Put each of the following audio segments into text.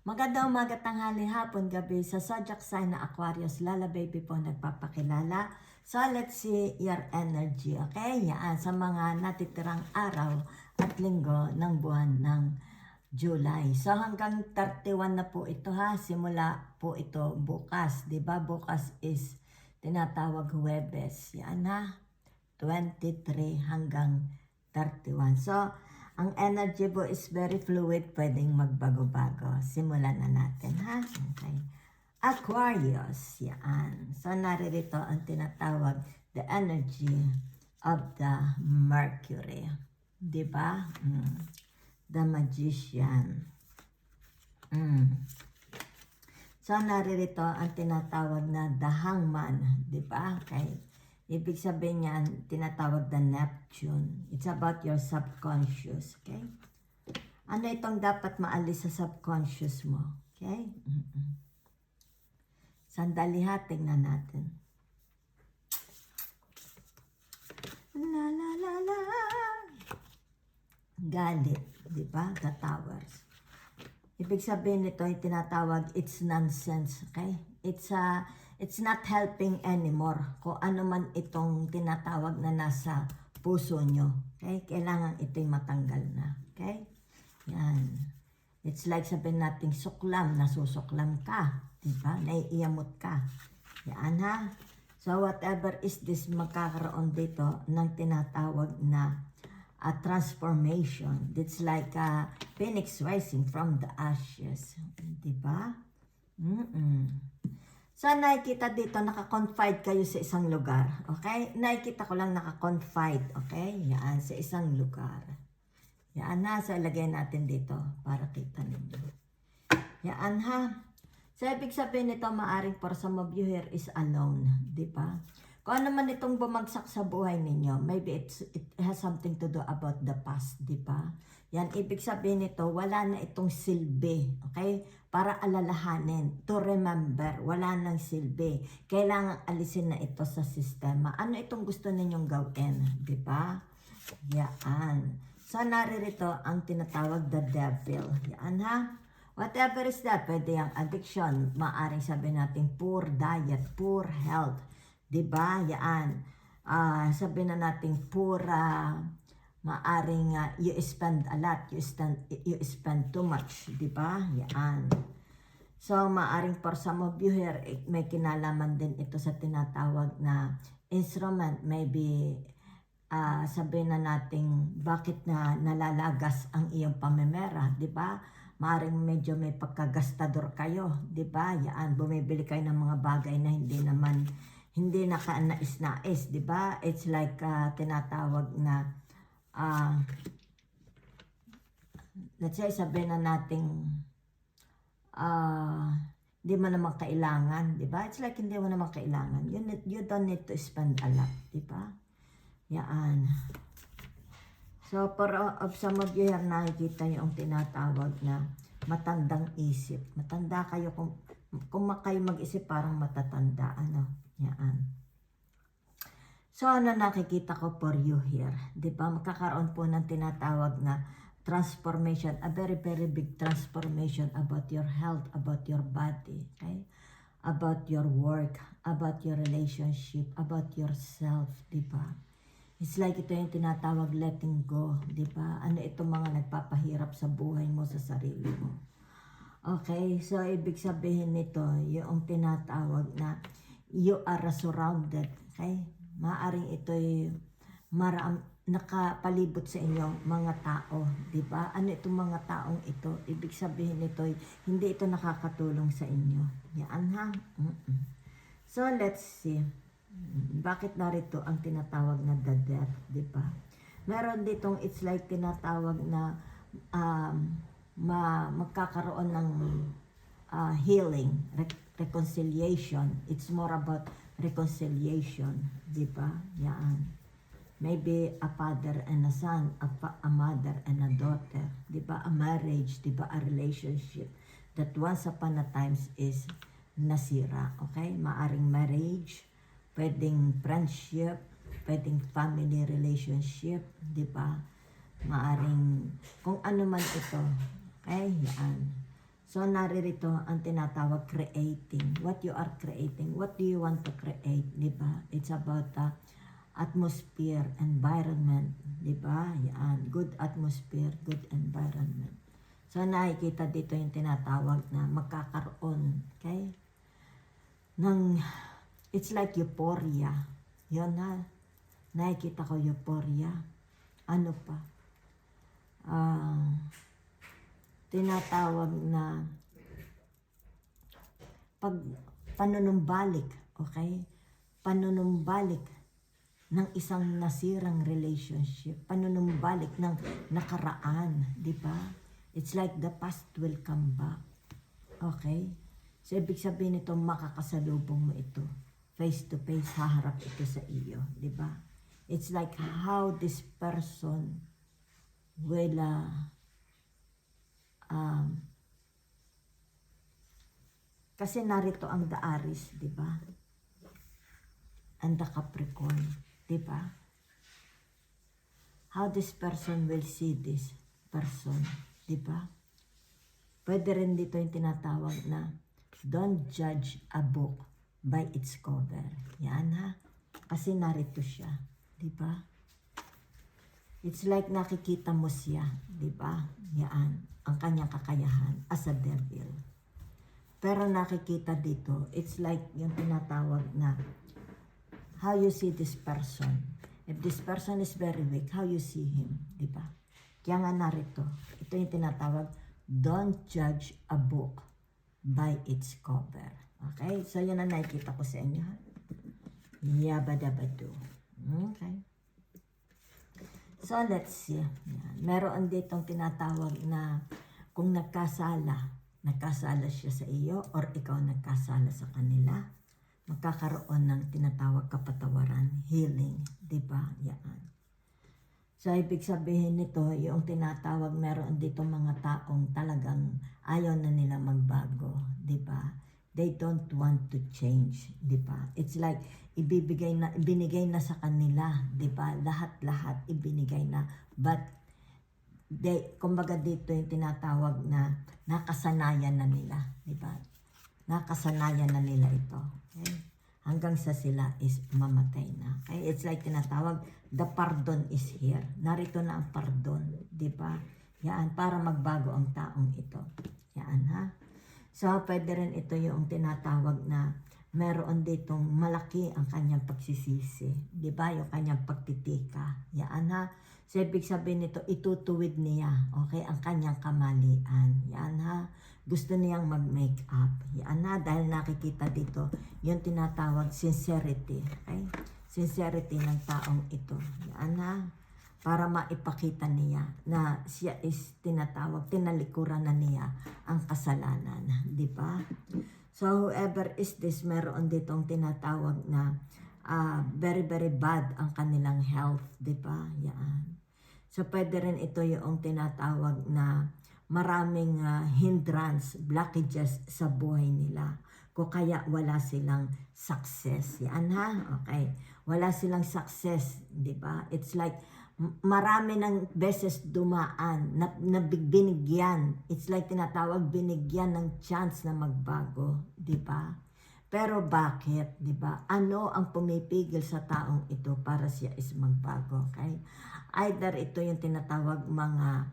Magandang umaga, tanghali, hapon, gabi sa zodiac sign na Aquarius. Lala Baby po nagpapakilala. So let's see your energy, okay? Yan sa mga natitirang araw at linggo ng buwan ng July. So hanggang 31 na po ito ha. Simula po ito bukas, 'di ba? Bukas is tinatawag Huwebes. Yan ha. 23 hanggang 31. So ang energy po is very fluid, pwedeng magbago-bago. Simulan na natin, ha? Okay. Aquarius, yan. So, naririto ang tinatawag the energy of the Mercury. Diba? The Magician. So, naririto ang tinatawag na the Hangman. Diba? Okay. Ibig sabihin niyan, tinatawag na Neptune. It's about your subconscious, okay? Ano itong dapat maalis sa subconscious mo, okay? Sandali ha, tingnan natin. La la la la. Galit, di ba? The Towers. Ibig sabihin nito ay tinatawag, it's nonsense, okay? It's not helping anymore. Kung ano man itong tinatawag na nasa puso nyo. Okay? Kailangan ito'y matanggal na. Okay? Yan. It's like sabihin natin suklam. Nasusuklam ka. Diba? Naiiyamot ka. Yan ha. So whatever is this, magkakaroon dito ng tinatawag na transformation. It's like a phoenix rising from the ashes. Diba? So, nakikita dito, naka-confide kayo sa isang lugar. Okay? Nakikita ko lang naka-confide. Okay? Yan, sa isang lugar. Yan ha. So, ilagay natin dito para kita ninyo. Yan ha. So, ibig sabihin nito, maaring for some of you here is alone. Diba? Kung ano man itong bumagsak sa buhay ninyo, maybe it has something to do about the past. Diba? Yan, ibig sabihin nito, wala na itong silbi. Okay? Para alalahanin, to remember, wala nang silbi. Kailangan alisin na ito sa sistema. Ano itong gusto ninyong gawin? Diba? Yan. So, naririto ang tinatawag the devil. Yan ha. Whatever is that, pwede yung addiction. Maaring sabihin natin poor diet, poor health. Diba? Yan. Sabihin na natin poor, maaring you spend a lot, you spend too much, di ba? Yan. So, maaring for some of you here, may kinalaman din ito sa tinatawag na instrument. Maybe, sabihin na natin, bakit na nalalagas ang iyong pamemera, di ba? Maaring medyo may pagkagastador kayo, di ba? Yan, bumibili kayo ng mga bagay na hindi naka-nais-nais, di ba? It's like tinatawag na let's say, sabihin na natin hindi mo naman kailangan, di ba? It's like hindi mo naman kailangan. You don't need to spend a lot, di ba? Yan. So, for some of you here, nakikita yung tinatawag na matandang isip. Matanda kayo, kung kayo mag-isip, parang matatanda, ano? Yan. So, ano nakikita ko for you here? Diba? Magkakaroon po ng tinatawag na transformation, a very, very big transformation about your health, about your body, okay? About your work, about your relationship, about yourself, diba? It's like ito yung tinatawag letting go, diba? Ano itong mga nagpapahirap sa buhay mo, sa sarili mo. Okay? So, ibig sabihin nito, yung tinatawag na you are surrounded, okay? Maaring ito'y nakapalibot sa inyong mga tao, di ba? Ano itong mga taong ito? Ibig sabihin nito'y hindi ito nakakatulong sa inyo. Yan ha? So, let's see. Bakit narito ang tinatawag na the death, di ba? Meron ditong it's like tinatawag na magkakaroon ng healing, reconciliation. It's more about reconciliation, di ba? Yan. Maybe a father and a son, a mother and a daughter, di ba? A marriage, di ba? A relationship that once upon a times is nasira, okay? Maaring marriage, pwedeng friendship, pwedeng family relationship, di ba? Maaring kung ano man ito, okay? Yan. So, naririto ang tinatawag creating. What you are creating. What do you want to create? Diba? It's about atmosphere, environment. Diba? Yan. Good atmosphere, good environment. So, nakikita dito yung tinatawag na magkakaroon. Okay? It's like euphoria. Yun na. Nakikita ko euphoria. Ano pa? Tinatawag na panunumbalik, okay? Panunumbalik ng isang nasirang relationship, panunumbalik ng nakaraan, di ba? It's like the past will come back, okay? So, ibig sabihin nito, makakasalubong mo ito. Face to face, haharap ito sa iyo, di ba? It's like how this person will kasi narito ang the Aries, di ba? And the Capricorn, di ba? How this person will see this person, di ba? Pwede rin dito yung tinatawag na don't judge a book by its cover. Yan ha. Kasi narito siya, di ba? It's like nakikita mo siya, di ba? Yan, ang kanyang kakayahan as a devil. Pero nakikita dito, it's like yung tinatawag na how you see this person. If this person is very weak, how you see him, di ba? Kaya nga narito, ito yung tinatawag, don't judge a book by its cover. Okay? So, yun ang nakikita ko sa inyo. Yabadabado. Okay. So, let's see. Yan. Meron ditong tinatawag na kung nagkasala siya sa iyo or ikaw nagkasala sa kanila, magkakaroon ng tinatawag kapatawaran, healing, di ba? Yan. So, ibig sabihin nito, yung tinatawag, meron dito mga taong talagang ayaw na nila magbago, di ba? They don't want to change, di ba? It's like, ibinigay na sa kanila, di ba? Lahat-lahat ibinigay na. But, kumbaga dito yung tinatawag na nakasanayan na nila, di ba? Nakasanayan na nila ito. Okay? Hanggang sa sila is mamatay na. Okay? It's like tinatawag, the pardon is here. Narito na ang pardon, di ba? Yan, para magbago ang taong ito. Yan, ha? So, pwede rin ito yung tinatawag na meron ditong malaki ang kanyang pagsisisi. Di ba? Yung kanyang pagtitika. Yan, ha? So, ibig sabihin nito, itutuwid niya, okay, ang kanyang kamalian. Yan ha, gusto niyang mag-make up. Yan ha, dahil nakikita dito, yung tinatawag sincerity, okay? Sincerity ng taong ito. Yan ha, para maipakita niya na siya is tinatawag, tinalikuran na niya ang kasalanan. Di ba? So, whoever is this, meron ditong tinatawag na very, very bad ang kanilang health. Di ba? Yan. So, pwede rin ito yung tinatawag na maraming hindrance, blockages sa buhay nila. Kung kaya wala silang success. Yan ha? Okay. Wala silang success. Di ba? It's like, marami ng beses dumaan, na binigyan. It's like tinatawag, binigyan ng chance na magbago. Di ba? Pero bakit, di ba? Ano ang pumipigil sa taong ito para siya is magbago, okay? Either ito yung tinatawag mga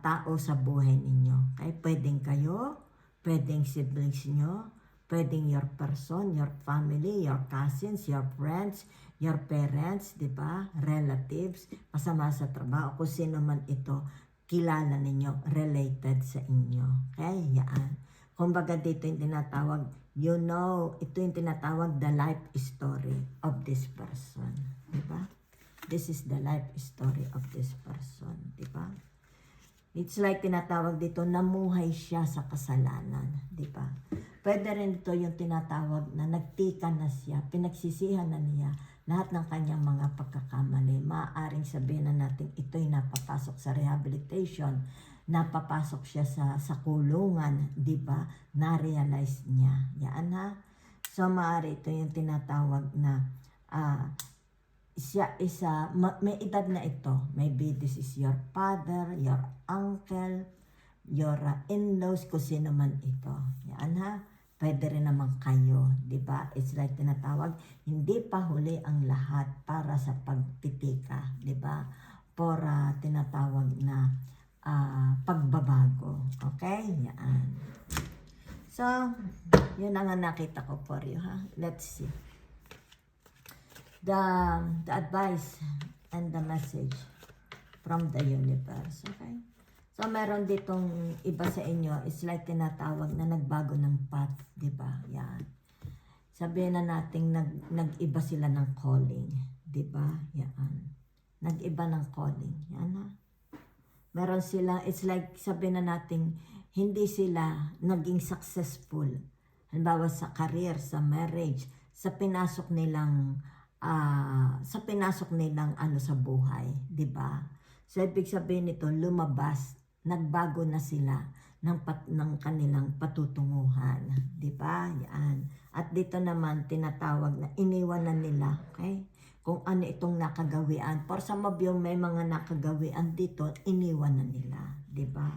tao sa buhay ninyo, okay? Pwedeng kayo, pwedeng siblings nyo, pwedeng your person, your family, your cousins, your friends, your parents, di ba? Relatives, kasama sa trabaho, kung sino man ito, kilala ninyo, related sa inyo, okay? Yan. Kumbaga dito yung tinatawag, you know, ito yung tinatawag the life story of this person. Diba? This is the life story of this person. Diba? It's like tinatawag dito, namuhay siya sa kasalanan. Diba? Pwede rin ito yung tinatawag na nagtika na siya, pinagsisihan na niya lahat ng kanyang mga pagkakamali. Maaaring sabihin na natin ito'y napapasok sa rehabilitation, napapasok siya sa kulungan, di ba? Na-realize niya. Yan ha? So, maaari ito yung tinatawag na siya may edad na ito. Maybe this is your father, your uncle, your in-laws, kung sino man ito. Yan ha. Pwede rin naman kayo, di ba? It's like tinatawag, hindi pa huli ang lahat para sa pagtitika, di ba? For tinatawag na pagbabago. Okay? Yan. So, yun ang nakita ko for you, ha? Let's see. The advice and the message from the universe, okay? So, meron ditong iba sa inyo, it's like tinatawag na nagbago ng path, di ba? Yan. Sabihin na natin, nag-iba sila ng calling, di ba? Yan. Nag-iba ng calling. Yan ha. Meron sila, it's like sabihin na natin, hindi sila naging successful. Halimbawa sa career, sa marriage, sa pinasok nilang sa buhay, di ba? So, ibig sabihin nito, lumabas, nagbago na sila ng kanilang patutunguhan, di ba? Yan. At dito naman tinatawag na iniwan na nila, okay? Kung ano itong nakagawian. For some of you, may mga nakagawian dito, iniwan na nila, di ba?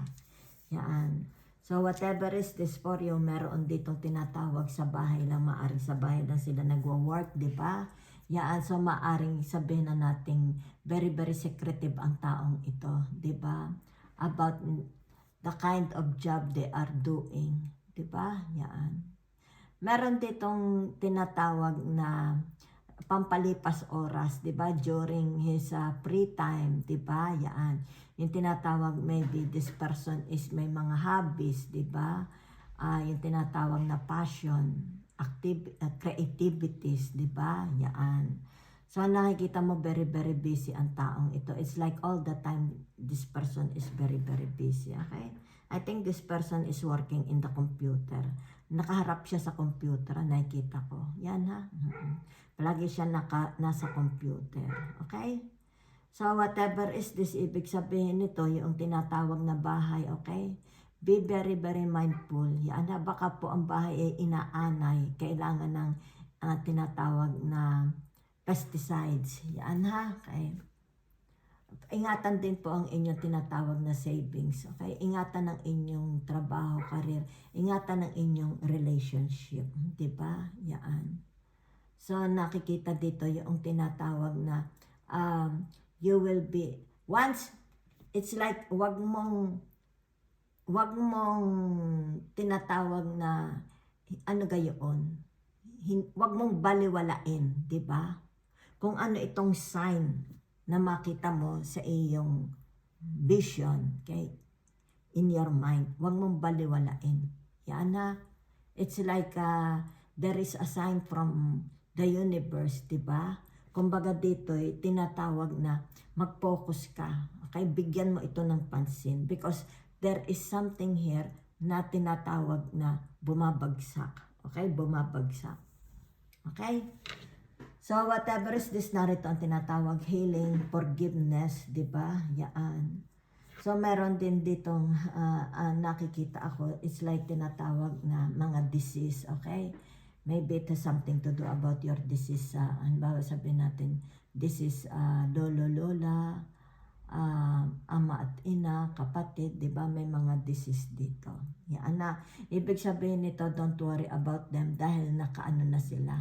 Yan. So whatever is this for you, meron ditong tinatawag sa bahay lang, maaring sa bahay lang sila nagwo-work, di ba? Yan, so maaring sabihin na nating very very secretive ang taong ito, di ba? About the kind of job they are doing, di ba? Yan. Meron ditong tinatawag na pampalipas oras, di ba? During his free time, di ba? Yan. Yung tinatawag, maybe this person is may mga hobbies, di ba? Yung tinatawag na passion, creativities, di ba? Yan. So, nakikita mo very, very busy ang taong ito. It's like all the time, this person is very, very busy, okay? I think this person is working in the computer. Nakaharap siya sa computer, nakikita ko. Yan ha. Palagi siya nasa computer, okay? So, whatever is this, ibig sabihin nito, yung tinatawag na bahay, okay? Be very, very mindful. Yan ha, baka po ang bahay ay inaanay. Kailangan ng tinatawag na pesticides. Yan ha, okay? Ingatan din po ang inyong tinatawag na savings, okay? Ingatan ang inyong trabaho, career. Ingatan ang inyong relationship, di ba? Yan. So, nakikita dito yung tinatawag na you will be, once, it's like, wag mong tinatawag na, ano gayon, wag mong baliwalain, di ba? Kung ano itong sign na makita mo sa iyong vision, okay? In your mind, wag mong baliwalain. Yan na, it's like there is a sign from the universe, di ba? Kumbaga dito, tinatawag na mag-focus ka. Okay? Bigyan mo ito ng pansin because there is something here na tinatawag na bumabagsak. Okay? Bumabagsak. Okay? So, whatever is this, narito ang tinatawag healing, forgiveness, di ba? Yan. So, meron din ditong nakikita ako, it's like tinatawag na mga disease, okay? Maybe it has something to do about your disease. Halimbawa sabihin natin, this is lolo, lola, ama at ina, kapatid, di ba? May mga disease dito. Yan na. Ibig sabihin nito, don't worry about them dahil nakaano na sila.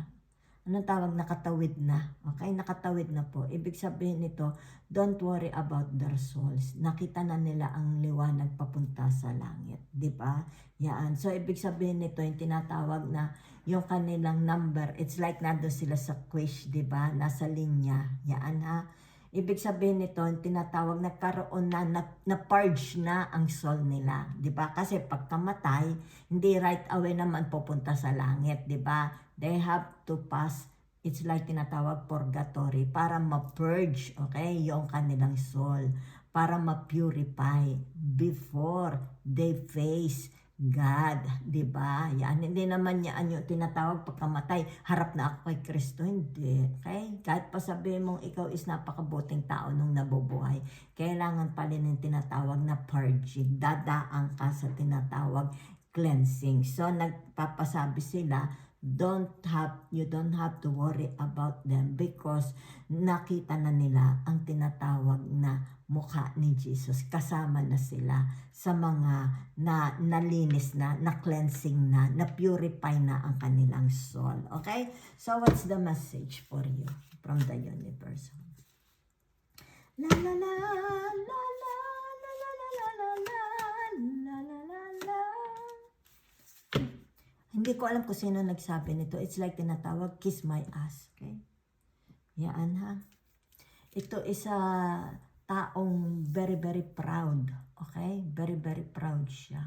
Anong tawag? Nakatawid na. Okay? Nakatawid na po. Ibig sabihin nito, don't worry about their souls. Nakita na nila ang liwanag papunta sa langit. Di ba? Yan. So, ibig sabihin nito, yung tinatawag na yung kanilang number, it's like nandun sila sa quiz, di ba? Nasa linya. Yan ha. Ibig sabihin nito, yung tinatawag na karoon na purge na ang soul nila. Di ba? Kasi pagkamatay, hindi right away naman pupunta sa langit. Di ba? They have to pass, it's like tinatawag purgatory, para ma-purge, okay, yung kanilang soul, para ma-purify before they face God, di ba? Yan, hindi naman yan yung tinatawag pagkamatay, harap na ako kay Kristo, hindi, okay? Kahit pa sabihin mong ikaw is napakabuting tao nung nabubuhay, kailangan pa rin yung tinatawag na purging, dadaan ka sa tinatawag cleansing. So, nagpapasabi sila, you don't have to worry about them because nakita na nila ang tinatawag na mukha ni Jesus. Kasama na sila sa mga nalinis na cleansing na purify na ang kanilang soul. Okay? So what's the message for you from the universe? La la la la la la la la la la la la la. Hindi ko alam kung sino nagsabi nito. It's like tinatawag, kiss my ass. Okay? Yan ha. Ito is taong very, very proud. Okay? Very, very proud siya.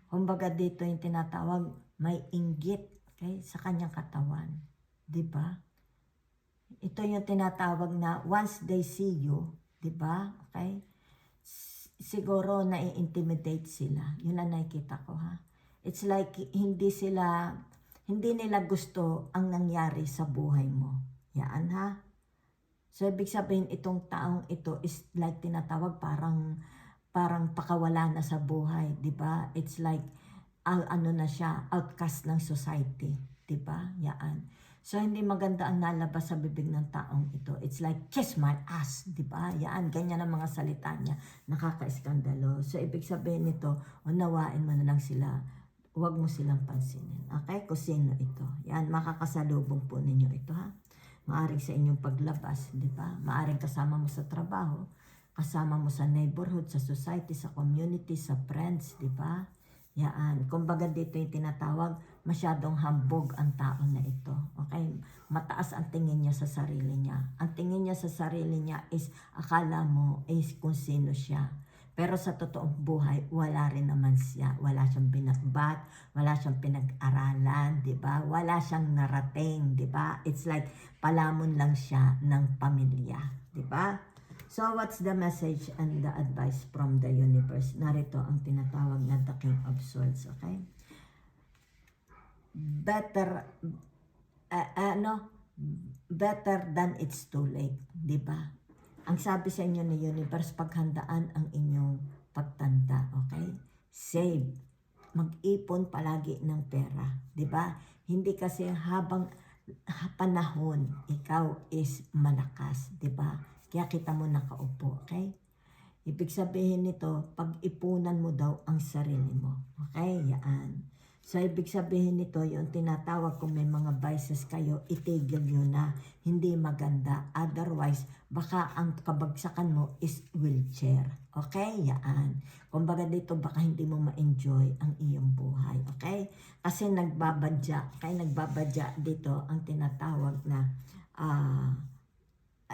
Kumbaga dito yung tinatawag, may inggit. Okay? Sa kanyang katawan. Diba? Ito yung tinatawag na once they see you, diba? Okay? Siguro nai-intimidate sila. Yun ang nakikita ko ha. It's like hindi nila gusto ang nangyari sa buhay mo. Yan ha. So ibig sabihin itong taong ito is like tinatawag parang pakawala na sa buhay, 'di ba? It's like ano na siya, outcast ng society, 'di ba? Yan. So hindi maganda ang nalabas sa bibig ng taong ito. It's like kiss my ass, 'di ba? Yan, ganyan ang mga salita niya, nakaka-iskandalo. So ibig sabihin nito, unawain mo na lang sila. Huwag mo silang pansinin. Okay? Kung sino ito. Yan, makakasalubong po ninyo ito ha. Maaring sa inyong paglabas, di ba? Maaring kasama mo sa trabaho, kasama mo sa neighborhood, sa society, sa community, sa friends, di ba? Yan. Kumbaga dito yung tinatawag, masyadong hambog ang tao na ito. Okay? Mataas ang tingin niya sa sarili niya. Ang tingin niya sa sarili niya is, akala mo is kung sino siya. Pero sa totoong buhay, wala rin naman siya. Wala siyang binatbat, wala siyang pinag-aralan, di ba? Wala siyang narating, di ba? It's like palamon lang siya ng pamilya, di ba? So what's the message and the advice from the universe? Narito ang tinatawag na the King of Swords, okay? Better, better than it's too late, di ba? Ang sabi sa inyo ni universe, paghandaan ang inyong pagtanda, okay? Save. Mag-ipon palagi ng pera, di ba? Hindi kasi habang panahon, ikaw is malakas, di ba? Kaya kita mo nakaupo, okay? Ibig sabihin nito, pag-ipunan mo daw ang sarili mo, okay? Yan. So, ibig sabihin nito, yung tinatawag kung may mga vices kayo, itigil nyo na. Hindi maganda. Otherwise, baka ang kabagsakan mo is wheelchair. Okay? Yan. Kumbaga dito, baka hindi mo ma-enjoy ang iyong buhay. Okay? Kasi nagbabadya. Okay? Nagbabadya dito ang tinatawag na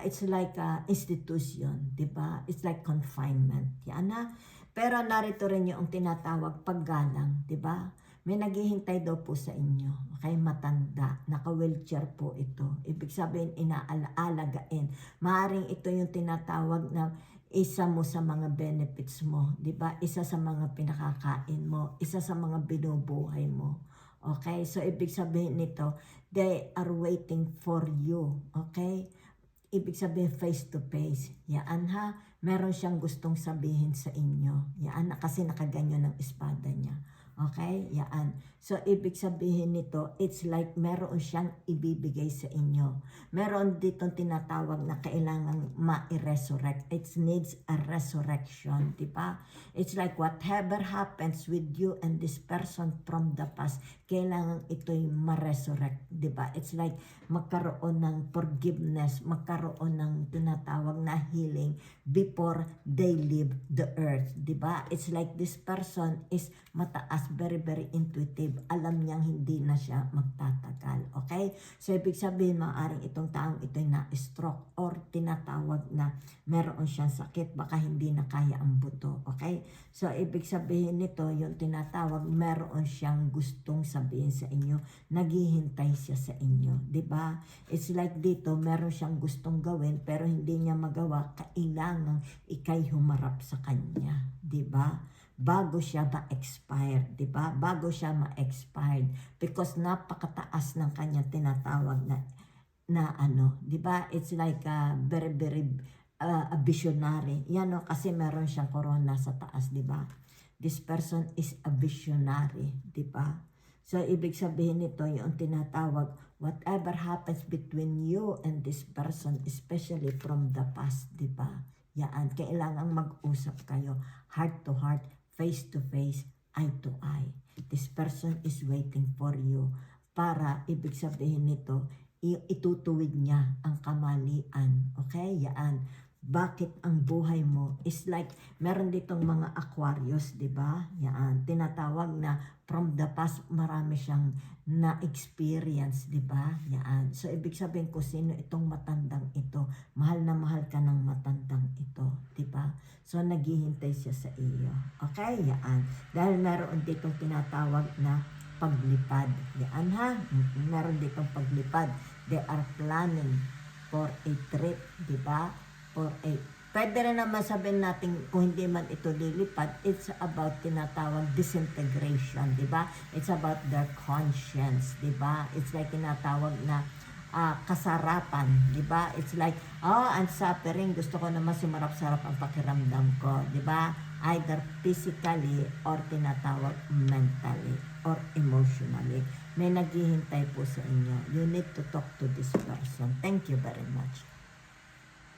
it's like institution. Diba? It's like confinement. Yan na. Pero narito rin yung tinatawag paggalang. Diba? May naghihintay daw po sa inyo. Okay, matanda. Naka-wheelchair po ito. Ibig sabihin, inaalagain. Maaring ito yung tinatawag na isa mo sa mga benefits mo. Diba? Isa sa mga pinakakain mo. Isa sa mga binubuhay mo. Okay, so ibig sabihin nito, they are waiting for you. Okay? Ibig sabihin face to face. Yan ha. Meron siyang gustong sabihin sa inyo. Yan, kasi nakaganyan ng espada niya. Okay? Yan. So, ibig sabihin nito, it's like meron siyang ibibigay sa inyo. Meron ditong tinatawag na kailangang ma-resurrect. It needs a resurrection. Diba? It's like whatever happens with you and this person from the past, kailangan ito'y ma-resurrect. Diba? It's like magkaroon ng forgiveness, magkaroon ng tinatawag na healing before they leave the earth. Diba? It's like this person is mataas, very, very intuitive. Alam niyang hindi na siya magtatagal. Okay? So, ibig sabihin, maaaring itong taong ito'y na-stroke or tinatawag na meron siyang sakit, baka hindi na kaya ang buto. Okay? So, ibig sabihin nito, yung tinatawag, meron siyang gustong sabihin sa inyo, naghihintay siya sa inyo. Diba? It's like dito, meron siyang gustong gawin, pero hindi niya magawa, kailangan ikay humarap sa kanya. Diba? Bago siya ma-expire, di ba? Bago siya ma-expired because napakataas ng kanya tinatawag na ano, di ba? It's like very very a visionary. Yan no, kasi meron siyang corona sa taas, di ba? This person is a visionary, di ba? So, ibig sabihin nito, yung tinatawag, whatever happens between you and this person, especially from the past, di ba? Yan, kailangang mag-usap kayo, heart to heart, face to face, eye to eye. This person is waiting for you para, ibig sabihin nito, itutuwid niya ang kamalian. Okay? Yan. Bakit ang buhay mo is like, meron ditong mga Aquarius, di ba? Yan. Tinatawag na from the past, marami siyang na-experience, di ba? Yan. So, ibig sabihin ko, sino itong matandang ito? Mahal na mahal ka ng matandang ito, di ba? So, naghihintay siya sa iyo. Okay? Yan. Dahil meron ditong tinatawag na paglipad. Yan ha? Meron ditong paglipad. They are planning for a trip, di ba? For a, pwede rin naman sabihin natin kung hindi man ito lilipad, it's about tinatawag disintegration, di ba? It's about their conscience, di ba? It's like tinatawag na kasarapan, di ba? It's like, I'm suffering, gusto ko naman sumarap-sarap ang pakiramdam ko, di ba? Either physically or tinatawag mentally or emotionally. May naghihintay po sa inyo. You need to talk to this person. Thank you very much.